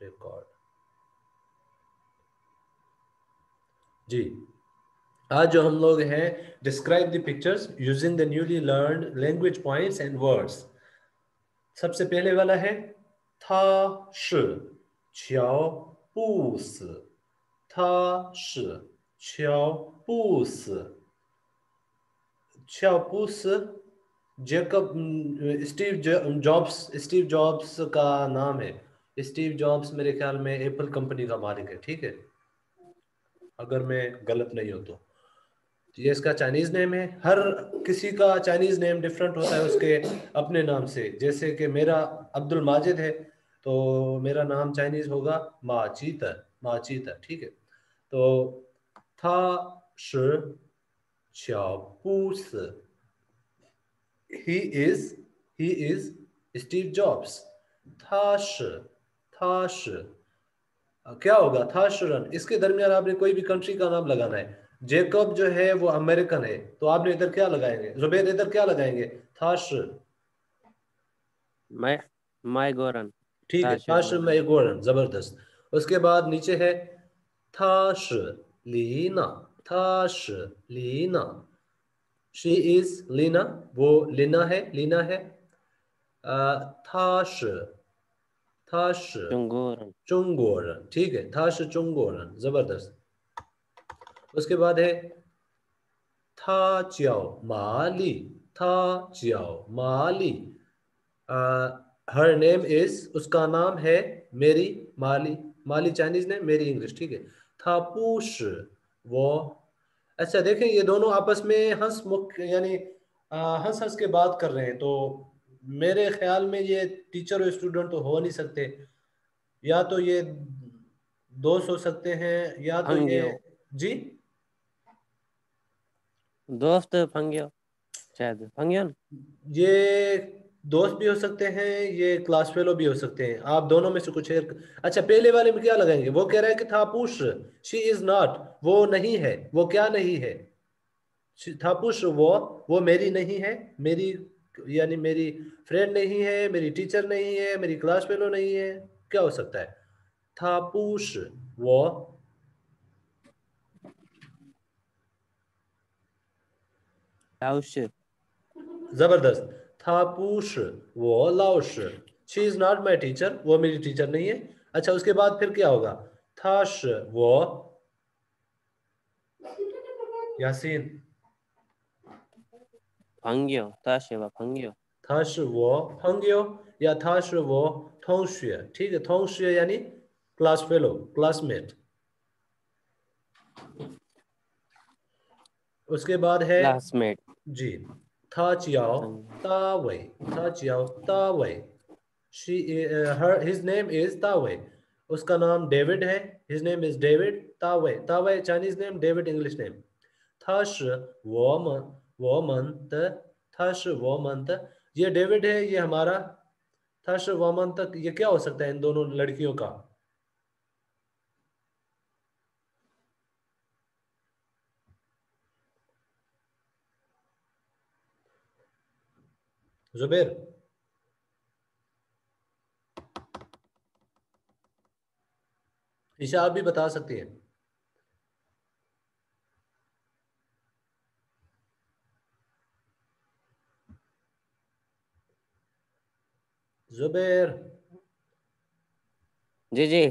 Record. जी, आज जो हम लोग हैं, describe the pictures using the newly learned language points and words. सबसे पहले वाला है था श qiao bu si, था श qiao bu si, qiao bu si Jacob Steve jobs का नाम है। स्टीव जॉब्स मेरे ख्याल में एप्पल कंपनी का मालिक है, ठीक है, अगर मैं गलत नहीं हूं तो। ये इसका चाइनीज नेम है। हर किसी का चाइनीज नेम डिफरेंट होता है उसके अपने नाम से। जैसे कि मेरा अब्दुल माजिद है, तो मेरा नाम चाइनीज होगा माचीतर, माचीतर, ठीक है। तो था श च्यापूस, he is he is Steve Jobs. थाश, थाश क्या होगा? थाशरन, इसके दरमियान आपने कोई भी कंट्री का नाम लगाना है। जेकब जो है वो अमेरिकन है, तो आपने इधर क्या लगाएंगे? जुबैर इधर क्या लगाएंगे? थाश, माय गोरन, ठीक है, थाश में गोरन, जबरदस्त। उसके बाद नीचे है थाश लीना, थाश लीना, शी इज लीना, वो लीना है, लीना है। थाश, थाश चुंगोरन, चुंगोरन, ठीक है, थाश चुंगोरन, जबरदस्त। उसके बाद है था चियाओ माली, था Chiao Mali, her name is, उसका नाम है मेरी, माली, माली चाइनीज नेम, मेरी इंग्लिश, ठीक है। था पूश वो, अच्छा देखें ये दोनों आपस में हंस मुख यानी हंस हंस के बात कर रहे हैं, तो मेरे ख्याल में ये टीचर और स्टूडेंट तो हो नहीं सकते। या तो ये दोस्त हो सकते हैं, या तो ये, फंगियो, जी, दोस्त फंगियो, शायद फंगियो ना? ये दोस्त भी हो सकते हैं, ये क्लास फेलो भी हो सकते हैं, आप दोनों में से कुछ एक। अच्छा, पहले वाले में क्या लगाएंगे? वो कह रहा है कि थापुश, शी इज नॉट, वो नहीं है, वो क्या नहीं है? थापुश वो मेरी नहीं है, मेरी यानी मेरी फ्रेंड नहीं है, मेरी टीचर नहीं है, मेरी क्लास फेलो नहीं है, क्या हो सकता है? थापुश वो, लाउश, जबरदस्त। थापुश वो लाउश, she is not my teacher, वो मेरी टीचर नहीं है। अच्छा, उसके बाद फिर क्या होगा? थाश वो यासीन, फंगियो, ताशेवा फंगियो, थाश वो फंगियो, या थाश वो थोंगशुए, ठीक है, थोंगशुए यानी क्लास फेलो, क्लासमेट। उसके बाद है, क्लासमेट, जी, था चियाओ तावई, था चियाओ तावई, she her his name is तावई, उसका नाम डेविड है, हिज नेम इज डेविड तावई, तावई Chinese name, David English name. थाश वोमन, वोमंत, थाश वोमंत, ये डेविड है, ये हमारा थाश वोमंत, ये क्या हो सकता है इन दोनों लड़कियों का? जुबैर, ईशा आप भी बता सकती हैं। जुबैर, जी जी,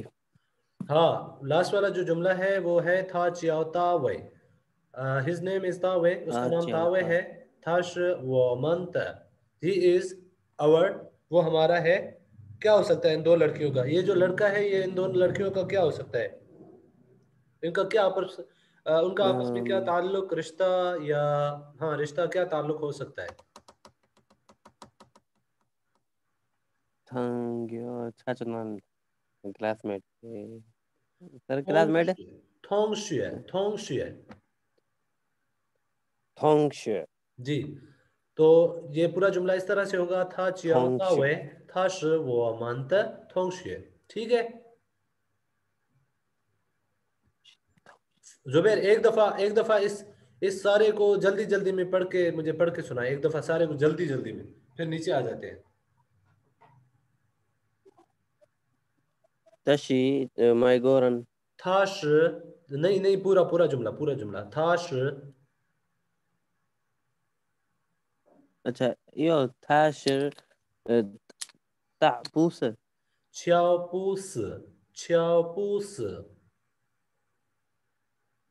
हाँ, लास्ट वाला जो जुमला है वो है था चियाओ तावे, हिज नेम इज तावे, उसका नाम अच्छा तावे होता, है। थाश वो मंत, ही इज अवर, वो हमारा है। क्या हो सकता है इन दो लड़कियों का? ये जो लड़का है, ये इन दोनों लड़कियों का क्या हो सकता है? इनका क्या आपस उनका आपस में क्या ताल्लुक, रिश्ता, या हाँ रिश्ता, क्या ताल्लुक हो सकता है? फंगियो, छाचनन, क्लासमेट, सर क्लासमेट है, थोंगशुए, थोंगशुए, थोंगशुए, थोंगश, जी। तो ये पूरा जुमला इस तरह से होगा, था चियाओ थोंगश, तावे, था श वो मंत थोंगशुए, ठीक है। जुबैर, एक दफा इस सारे को जल्दी जल्दी में पढ़ के मुझे पढ़ के सुनाए, एक दफा सारे को जल्दी जल्दी में, फिर नीचे आ जाते हैं। तशी माइगोरन नहीं नहीं, पूरा पूरा जुमला, पूरा जुमला। अच्छा यो थाशिर तापूस 乔布斯。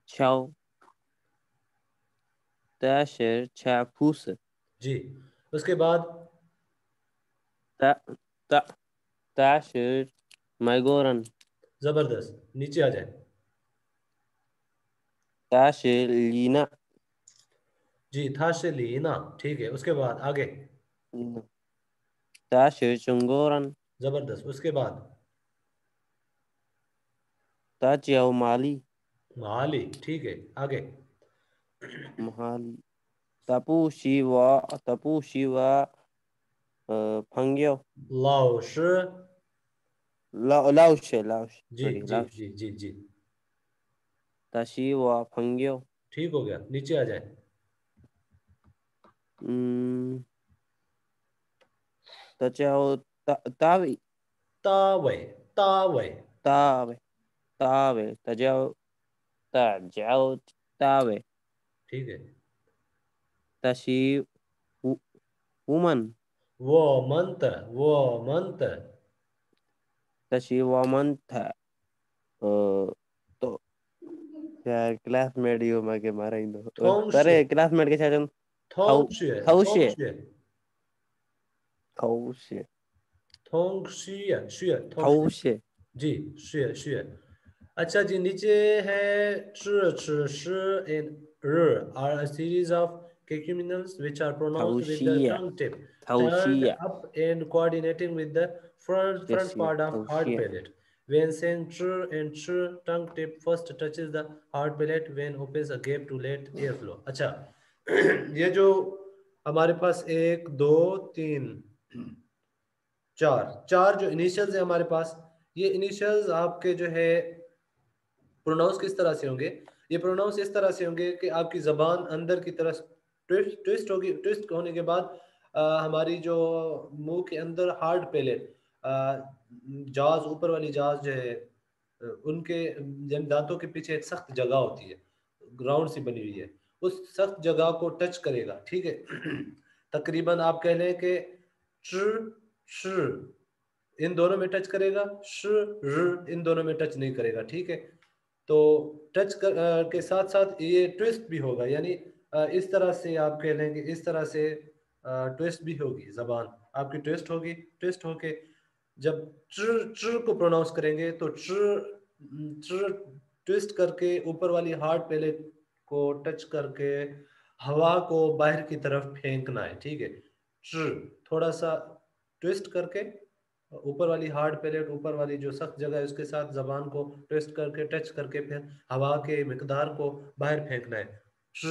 छाव ताशिर छापूस जी। उसके बाद ता ता ताशिर माइगोरन जबरदस्त, नीचे आ जाए। ताशिर लीना जी, था से लीना, ठीक है। उसके बाद आगे। ताशिर चुंगोरन जबरदस्त। उसके बाद ताचियाव माली माली, ठीक है। आगे। महाली तपू शिवा फंग्यो लाओश। लाउश जी सॉरी जी लाउश जी जी जी। तशी व फंग्यो ठीक हो गया, नीचे आ जाए। तचाओ तावी तावे। तावे। तावे तावे तजाओ तावे ठीक है। तशी वुमन वो मंत। वो मंत। तशी वमन था तो यार क्लासमेट यो मागे माराइंदो थोंगशे। तारे क्लासमेट के साथ थाउ थोंगशे। थाउशे थोंगशे। थाउशे थोंगशिया शुया थोंगशे। थाउशे जी, शुया शुया। अच्छा जी, नीचे है च च sh and r are a series of cacuminals which are pronounced with the थाउशिया tongue tip turned थाउशिया up and coordinating with the front yes part of hard थाउशिया palate. When saying ch and ch, tongue tip first touches the hard palate when opens a gap to let airflow. अच्छा, ये जो हमारे पास एक दो तीन चार चार जो इनिशियल्स है हमारे पास, ये इनिशियल्स आपके जो है प्रोनाउंस किस तरह से होंगे? ये प्रोनाउंस इस तरह से होंगे कि आपकी जबान अंदर की तरफ ट्विस्ट होगी। ट्विस्ट होने के बाद हमारी जो मुंह के अंदर हार्ड पैलेट, जाज, ऊपर वाली जाज जो है, उनके दांतों के पीछे एक सख्त जगह होती है, ग्राउंड सी बनी हुई है, उस सख्त जगह को टच करेगा, ठीक है। तकरीबन आप कह लें कि च श इन दोनों में टच करेगा, श र इन दोनों में टच नहीं करेगा, ठीक है। तो टच के साथ साथ ये ट्विस्ट भी होगा, यानी इस तरह से आप कह लेंगे, इस तरह से ट्विस्ट भी होगी, जबान आपकी ट्विस्ट होगी। ट्विस्ट होके जब च को प्रोनाउंस करेंगे तो च ट्विस्ट करके ऊपर वाली हार्ड पैलेट को टच करके हवा को बाहर की तरफ फेंकना है, ठीक है। च थोड़ा सा ट्विस्ट करके ऊपर वाली हार्ड पैलेट, ऊपर वाली जो सख्त जगह है उसके साथ जबान को ट्विस्ट करके टच करके फिर हवा के मिकदार को बाहर फेंकना है। च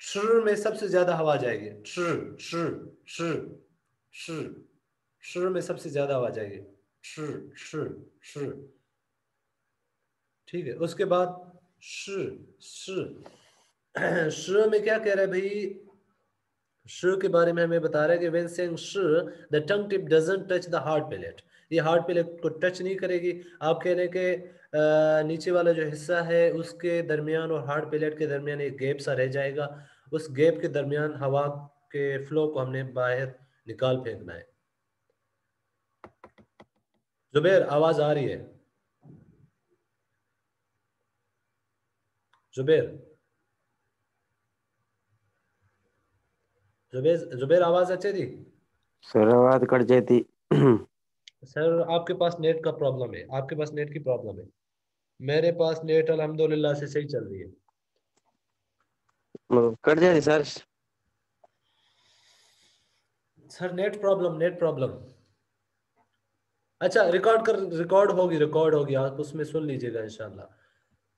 च में सबसे ज्यादा हवा जाएगी। च च च च च में सबसे ज्यादा हवा जाएगी। च च च, ठीक है। उसके बाद श श श में क्या कह रहा है भाई? श के बारे में हमें बता रहा है कि व्हेन सेइंग श the tongue tip doesn't touch the hard palate, ये हार्ड पैलेट को टच नहीं करेगी। आप कह रहे हैं कि नीचे वाला जो हिस्सा है उसके दरमियान और हार्ड पैलेट के दरमियान एक गैप सा रह जाएगा, उस गैप के दरमियान हवा के फ्लो को हमने बाहर निकाल फेंकना है। जुबैर, आवाज आ रही है? जुबैर, जुबैर आवाज अच्छी थी? सरावाद कट जाती सर आपके पास नेट का प्रॉब्लम है, आपके पास नेट की प्रॉब्लम है। मेरे पास नेट अल्हम्दुलिल्लाह से सही चल रही है। कट जाती sir sir net problem, net problem. अच्छा, रिकॉर्ड होगी, आप उसमें सुन लीजिएगा इंशाल्लाह।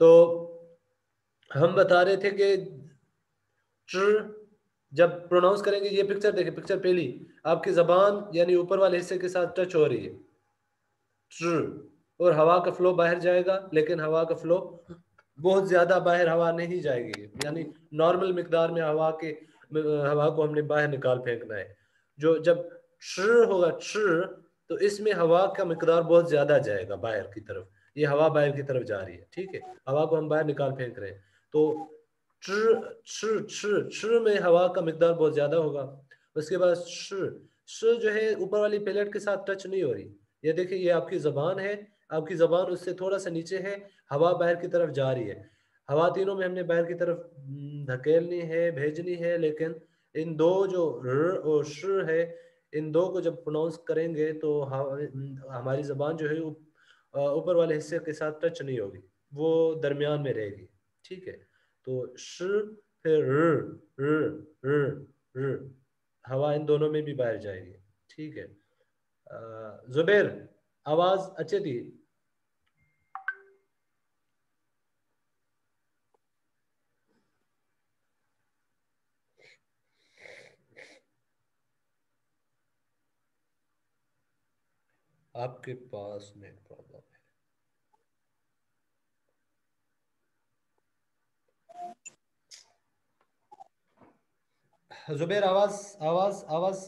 तो हम बता रहे थे कि ट्र जब प्रोनाउंस करेंगे, ये पिक्चर देखें, पिक्चर पहली आपकी जबान यानी ऊपर वाले हिस्से के साथ टच हो रही है, ट्र, और हवा का फ्लो बाहर जाएगा, लेकिन हवा का फ्लो बहुत ज्यादा बाहर हवा नहीं जाएगी, यानी नॉर्मल मिकदार में हवा को हमने बाहर निकाल फेंकना है। जो जब ट्र होगा, ट्र, तो इसमें हवा का मिकदार बहुत ज्यादा जाएगा बाहर की तरफ, ये हवा बाहर की तरफ जा रही है, ठीक है, हवा को हम बाहर निकाल फेंक रहे हैं, तो च में हवा का मिकदार बहुत ज्यादा होगा। उसके बाद श जो है ऊपर वाली पैलेट के साथ टच नहीं हो रही, ये देखिए ये आपकी जबान है, आपकी जबान उससे थोड़ा सा नीचे है, हवा बाहर की तरफ जा रही है, हवा तीनों में हमने बाहर की तरफ धकेलनी है, भेजनी है, लेकिन इन दो जो र और श है, इन दो को जब प्रोनाउंस करेंगे तो हमारी जबान जो है ऊपर वाले हिस्से के साथ टच नहीं होगी, वो दरमियान में रहेगी, ठीक है। तो श फिर र हवा इन दोनों में भी बाहर जाएगी, ठीक है। जुबैर आवाज अच्छी थी। आपके पास नेट प्रॉब्लम है। जुबैर आवाज आवाज आवाज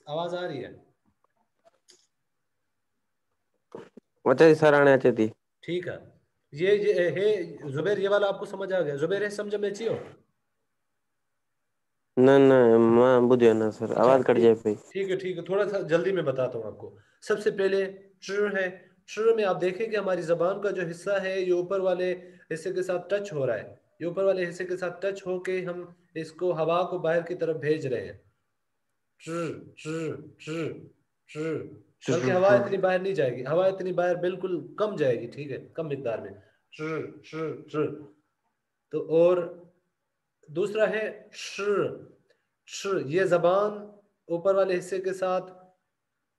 आवाज आ रही है? अचे थी सर, हाणे अचे थी। ठीक है, ये है जुबैर, ये वाला आपको समझ आ गया? जुबैर है समझ में अची हो? न न मां ॿुधियो न सर, अच्छा आवाज़ कटिजे पई। ठीक है, थोड़ा सा जल्दी में बताता हूँ आपको। सबसे पहले च है, च में आप देखें कि हमारी जबान का जो हिस्सा है ये ऊपर वाले हिस्से के साथ टच हो रहा है, ये ऊपर वाले हिस्से के साथ टच होके हम इसको हवा को बाहर की तरफ भेज रहे हैं, च च च च बल्कि हवा इतनी बाहर नहीं जाएगी, हवा इतनी बाहर बिल्कुल कम जाएगी, ठीक है, कम मिकदार में, च। तो और दूसरा है ये जबान ऊपर वाले हिस्से के साथ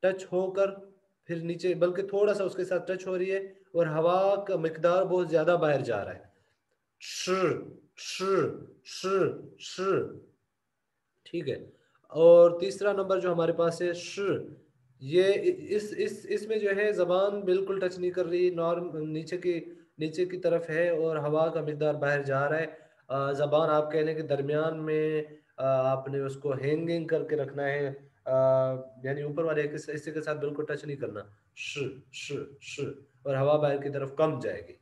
टच होकर फिर नीचे, बल्कि थोड़ा सा उसके साथ टच हो रही है और हवा का मिकदार बहुत ज्यादा बाहर जा रहा है, श ठीक है। और तीसरा नंबर जो हमारे पास है श, ये इस इसमें जो है जबान बिल्कुल टच नहीं कर रही, नॉर्म नीचे की तरफ है और हवा का मिकदार बाहर जा रहा है। जबान आप कहने के दरमियान में आपने उसको हैंगिंग करके रखना है, यानी ऊपर वाले हिस्से के साथ बिल्कुल टच नहीं करना, श श और हवा बाहर की तरफ कम जाएगी।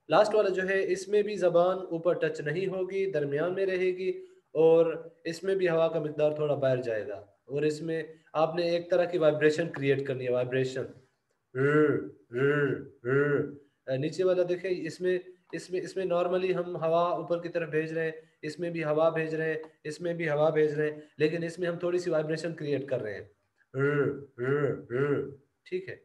लास्ट वाला जो है इसमें भी जबान ऊपर टच नहीं होगी, दरमियान में रहेगी और इसमें भी हवा का मिकदार थोड़ा बाहर जाएगा, और इसमें आपने एक तरह की वाइब्रेशन क्रिएट करनी है, वाइब्रेशन नीचे वाला देखें, इसमें इसमें इसमें नॉर्मली हम हवा ऊपर की तरफ भेज रहे हैं, इसमें भी हवा भेज रहे हैं, इसमें भी हवा भेज रहे हैं, लेकिन इसमें हम थोड़ी सी वाइब्रेशन क्रिएट कर रहे हैं, ठीक है।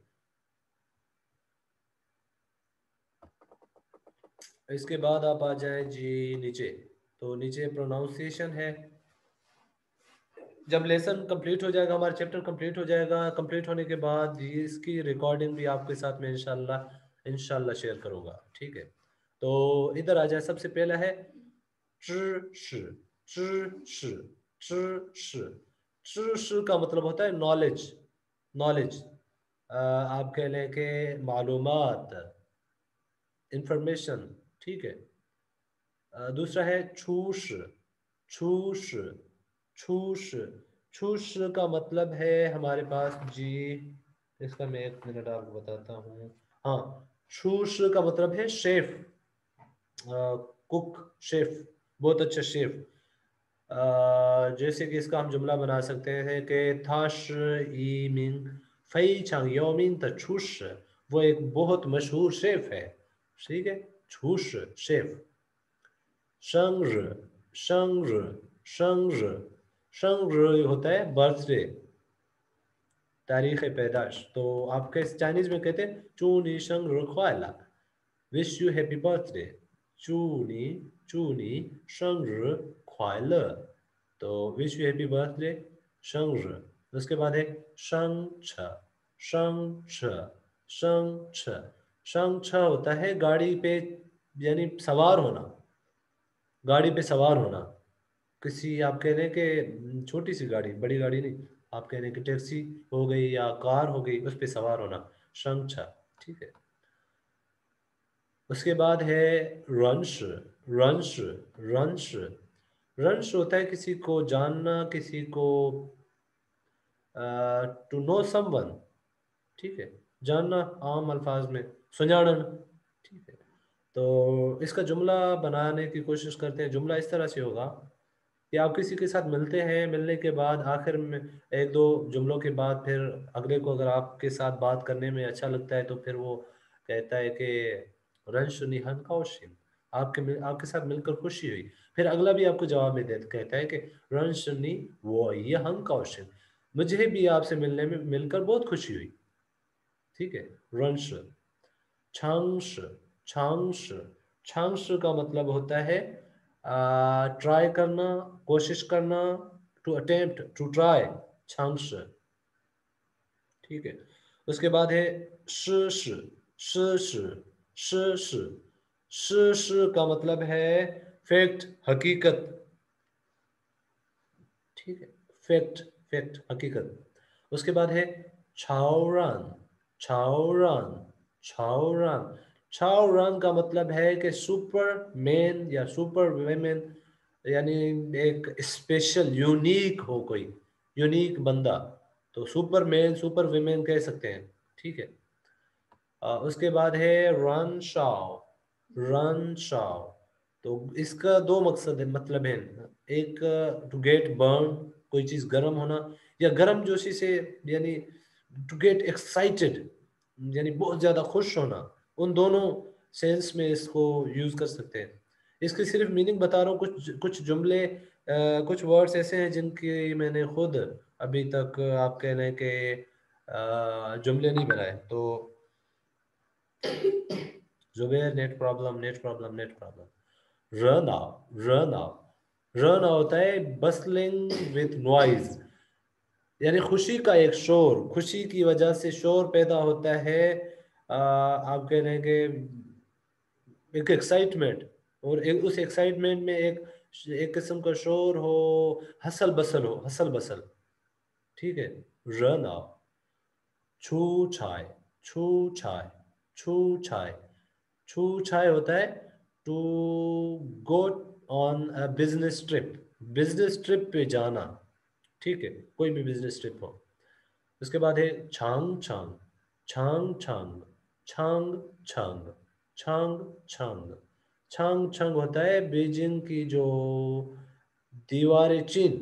इसके बाद आप आ जाएं जी नीचे, तो नीचे प्रोनाउंसिएशन है। जब लेसन कंप्लीट हो जाएगा, हमारा चैप्टर कंप्लीट हो जाएगा, कंप्लीट होने के बाद इसकी रिकॉर्डिंग भी आपके साथ में इंशाल्लाह शेयर करूँगा, ठीक है। तो इधर आ जाए, सबसे पहला है का मतलब होता है नॉलेज, नॉलेज आप कह लें कि मालूमात, इंफॉर्मेशन, ठीक है। दूसरा है छूश, छूश छूश छूश का मतलब है हमारे पास जी, इसका मैं 1 मिनट आपको बताता हूँ। हाँ, छूश का मतलब है शेफ, कुक, शेफ, बहुत अच्छा शेफ। जैसे कि इसका हम जुमला बना सकते हैं कि थाश ई मिंग फई चांग योमिन तछूश, वो एक बहुत मशहूर शेफ है, ठीक है, छूश शेफ। शंग्र शंग्र शंग्र शंग्र होता है बर्थडे, तारीख पैदाश, तो आपके चाइनीज में कहते हैं चूनी शंग्र ख्वाला, विश यू हैप्पी बर्थडे, चूनी चूनी शंग्र ख्वाला, तो विश यू हैप्पी बर्थडे शंग्र। उसके बाद है शंग छ, शंग छ, शंग छ, शंग छ होता है गाड़ी पे, यानी सवार होना, गाड़ी पे सवार होना, किसी आप कह रहे हैं कि छोटी सी गाड़ी, बड़ी गाड़ी नहीं, आप कह रहे हैं कि टैक्सी हो गई या कार हो गई, उस पे सवार होना, शंखा, ठीक है। उसके बाद है रंश, रंश रंश रंश होता है किसी को जानना, किसी को टू नो समवन, ठीक है, जानना आम अल्फाज में सुजानन। ठीक है, तो इसका जुमला बनाने की कोशिश करते हैं। जुमला इस तरह से होगा कि आप किसी के साथ मिलते हैं, मिलने के बाद आखिर में एक दो जुमलों के बाद फिर अगले को अगर आपके साथ बात करने में अच्छा लगता है तो फिर वो कहता है कि रंशुनी हनकौशिन, आपके साथ मिलकर खुशी हुई। फिर अगला भी आपको जवाब में देता कहता है कि रंशुनी वो ये हनकौशिन, मुझे भी आपसे मिलने में मिलकर बहुत खुशी हुई। ठीक है, रंश छांश छांश छांश का मतलब होता है ट्राई करना, कोशिश करना, टू अटेम्प्ट, टू ट्राई, छांश। ठीक है, उसके बाद है श श श श श श श श का मतलब है फैक्ट, हकीकत। ठीक है, फैक्ट, फैक्ट, हकीकत। उसके बाद है छाओरान, छाओरान, छाओरान। छाओरान का मतलब है कि सुपर मैन या सुपर वेमेन, यानी एक स्पेशल यूनिक हो कोई, यूनिक बंदा, तो सुपर मैन सुपर वेमेन कह सकते हैं। ठीक है, उसके बाद है रन शाओ, रन शाओ। तो इसका दो मकसद है, मतलब है, एक टू गेट बर्न, कोई चीज़ गर्म होना, या गर्म जोशी से, यानी टू गेट एक्साइटेड, यानी बहुत ज़्यादा खुश होना। उन दोनों सेंस में इसको यूज़ कर सकते हैं। इसकी सिर्फ मीनिंग बता रहा हूँ, कुछ कुछ जुमले, कुछ वर्ड्स ऐसे हैं जिनकी मैंने खुद अभी तक आप कह रहे हैं कि जुमले नहीं बनाए। तो Zubair net problem, net problem, net problem. Run out, run out, run होता है बस्लिंग विथ नॉइज, यानी खुशी का एक शोर, खुशी की वजह से शोर पैदा होता है। आप कह रहे हैं कि एक एक्साइटमेंट, और उस एक्साइटमेंट में एक एक किस्म का शोर हो, हसल बसल हो, हसल बसल। ठीक है, रन आउट। छू छाए, छू छाए, छू छाए, छू छाए होता है to go on a business trip, business trip पे जाना। ठीक है, कोई भी बिजनेस ट्रिप हो। उसके बाद है छांग छांग, छांग छांग, छांग छांग, छांग छांग। छांग छांग होता है बीजिंग की जो दीवार चीन,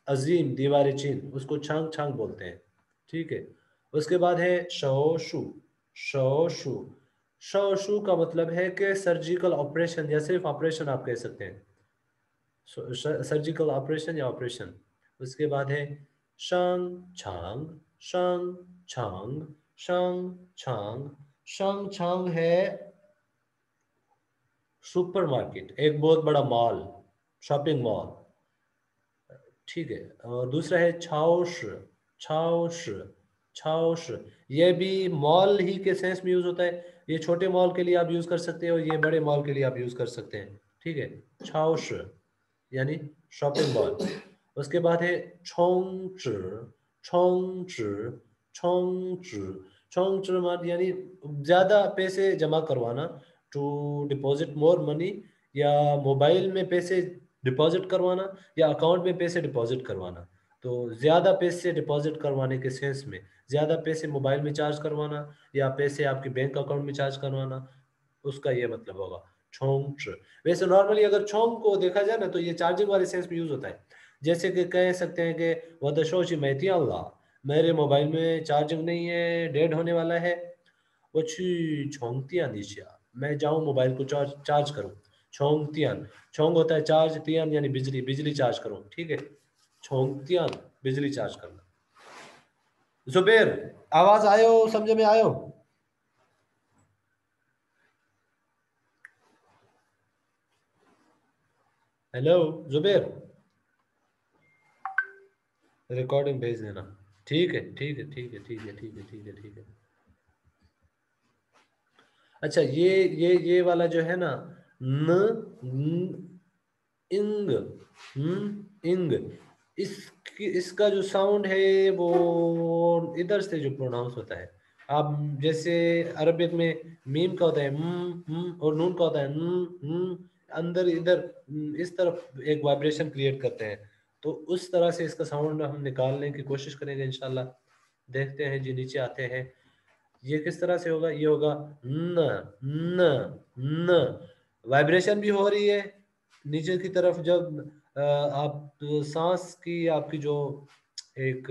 अजीम दीवार चीन, उसको छांग छांग बोलते हैं। ठीक है, उसके बाद है शोशु, शोशु। शोशु का मतलब है कि सर्जिकल ऑपरेशन, या सिर्फ ऑपरेशन आप कह सकते हैं, सर्जिकल ऑपरेशन या ऑपरेशन। उसके बाद है शंग छांग, शंग छांग, शंग छांग। शंग छांग है सुपरमार्केट, एक बहुत बड़ा मॉल, शॉपिंग मॉल। ठीक है, और दूसरा है छाओश, छाओश, छाओश। ये भी मॉल ही के सेंस में यूज होता है। ये छोटे मॉल के लिए आप यूज कर सकते हो, ये बड़े मॉल के लिए आप यूज कर सकते हैं। ठीक है, छाओश यानी शॉपिंग मॉल। उसके बाद है छोंगच, छोंगच, छोंगच, छोंगच मत यानी ज्यादा पैसे जमा करवाना, टू डिपॉजिट मोर मनी, या मोबाइल में पैसे डिपॉजिट करवाना, या अकाउंट में पैसे डिपॉजिट करवाना। तो ज़्यादा पैसे डिपॉजिट करवाने के सेंस में, ज़्यादा पैसे मोबाइल में चार्ज करवाना या पैसे आपके बैंक अकाउंट में चार्ज करवाना, उसका ये मतलब होगा छोंग। वैसे नॉर्मली अगर छोंग को देखा जाए ना तो ये चार्जिंग वाले सेंस में यूज़ होता है। जैसे कि कह सकते हैं कि वदशोशी मैती अल्लाह, मेरे मोबाइल में चार्जिंग नहीं है, डेड होने वाला है, वो छी छोंगतियान दीजिए, मैं जाऊँ मोबाइल को चार्ज चार्ज करूँ। छोंगतियान, छोंग होता है चार्ज, तियान यानी बिजली, बिजली चार्ज करूँ। ठीक है, छोंगतियान बिजली चार्ज करना। जुबेर आवाज आयो, समझ में आयो? हेलो जुबेर, रिकॉर्डिंग भेज देना। ठीक है, ठीक है, ठीक है, ठीक है, ठीक है, ठीक है, ठीक है। अच्छा, ये वाला जो है ना, न, इंग, इंग, इसका जो साउंड है वो इधर से जो प्रोनाउंस होता है, आप जैसे अरबिक में मीम का होता है और नून का होता है अंदर इधर इस तरफ एक वाइब्रेशन क्रिएट करते हैं। तो उस तरह से इसका साउंड हम निकालने की कोशिश करेंगे इंशाल्लाह। देखते हैं जी, नीचे आते हैं। ये किस तरह से होगा, ये होगा न न न, वाइब्रेशन भी हो रही है नीचे की तरफ। जब आप सांस की आपकी जो एक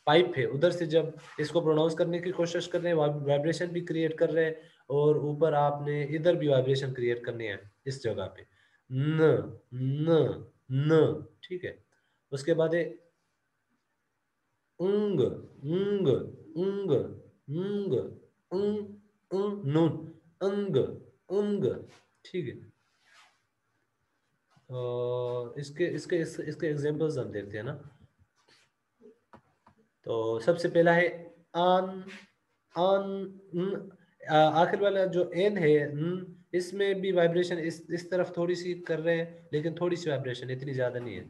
पाइप है उधर से जब इसको प्रोनाउंस करने की कोशिश कर रहे हैं, वाइब्रेशन भी क्रिएट कर रहे हैं, और ऊपर आपने इधर भी वाइब्रेशन क्रिएट करनी है इस जगह पे, न न न, ठीक है। उसके बाद है उंग उंग उंग उंग उंग उंग नून, अंग उंग, ठीक है। इसके इसके इसके एग्जांपल्स हम देखते हैं ना। तो सबसे पहला है आन आन आखिर वाला जो एन है इसमें भी वाइब्रेशन इस तरफ थोड़ी सी कर रहे हैं, लेकिन थोड़ी सी वाइब्रेशन, इतनी ज़्यादा नहीं है।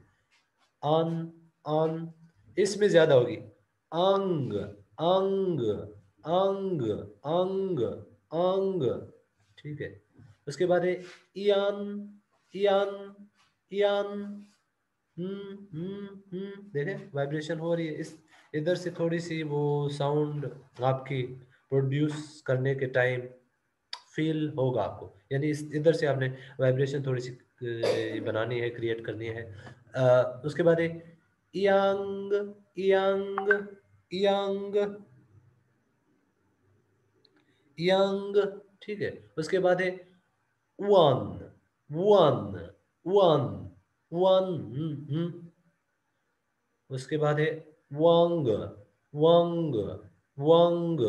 आन आन, इसमें ज़्यादा होगी। अंग अंग अंग अंग अंग, ठीक है। उसके बाद है इयान इयान इयान, देखें वाइब्रेशन हो रही है इस इधर से थोड़ी सी, वो साउंड आपकी प्रोड्यूस करने के टाइम फील होगा आपको, यानी इस इधर से आपने वाइब्रेशन थोड़ी सी बनानी है, क्रिएट करनी है। उसके बाद है यांग यांग यांग यांग, ठीक है। उसके बाद है वन वन वन वन, उसके बाद है वांग वांग वांग,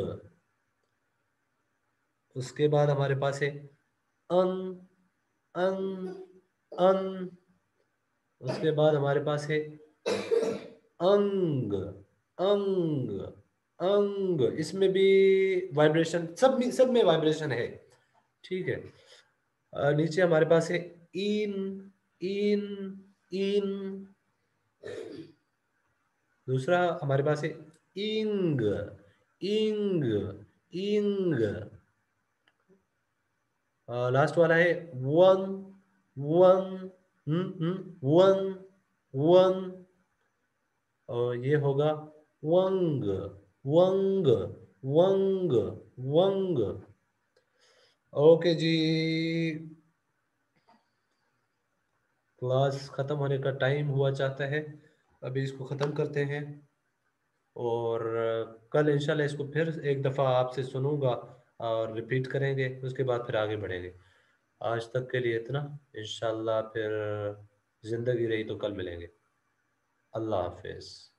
उसके बाद हमारे पास है अन अन अन, उसके बाद हमारे पास है अंग अंग अंग, इसमें भी वाइब्रेशन, सब में वाइब्रेशन है, ठीक है। नीचे हमारे पास है इन इन इन, दूसरा हमारे पास है इंग इंग इंग, लास्ट वाला है वन वन वन वन, और ये होगा वंग वंग वंग वंग। ओके जी, क्लास ख़त्म होने का टाइम हुआ चाहता है, अभी इसको ख़त्म करते हैं, और कल इंशाल्लाह इसको फिर एक दफ़ा आपसे सुनूंगा और रिपीट करेंगे, उसके बाद फिर आगे बढ़ेंगे। आज तक के लिए इतना, इंशाल्लाह फिर ज़िंदगी रही तो कल मिलेंगे। अल्लाह हाफिज़।